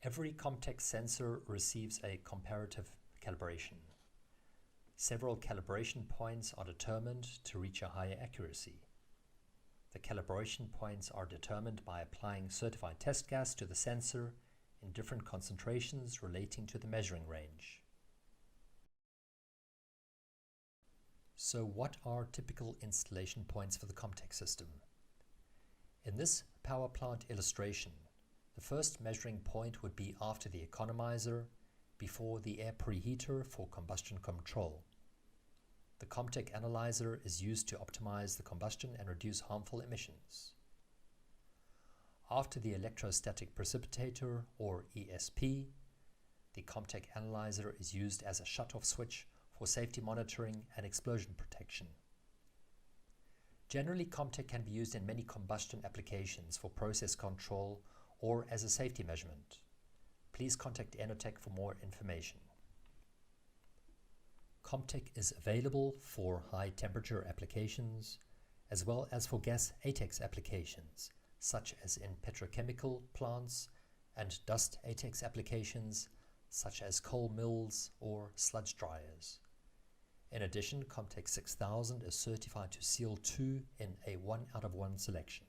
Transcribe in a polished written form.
Every COMTEC sensor receives a comparative calibration. Several calibration points are determined to reach a higher accuracy. The calibration points are determined by applying certified test gas to the sensor in different concentrations relating to the measuring range. So what are typical installation points for the COMTEC system? In this power plant illustration, the first measuring point would be after the economizer, before the air preheater for combustion control. The COMTEC analyzer is used to optimize the combustion and reduce harmful emissions. After the electrostatic precipitator, or ESP, the COMTEC analyzer is used as a shutoff switch for safety monitoring and explosion protection. Generally, COMTEC can be used in many combustion applications for process control or as a safety measurement. Please contact Enotec for more information. COMTEC is available for high temperature applications as well as for gas ATEX applications, such as in petrochemical plants, and dust ATEX applications, such as coal mills or sludge dryers. In addition, COMTEC 6000 is certified to seal 2 in a 1 out of 1 selection.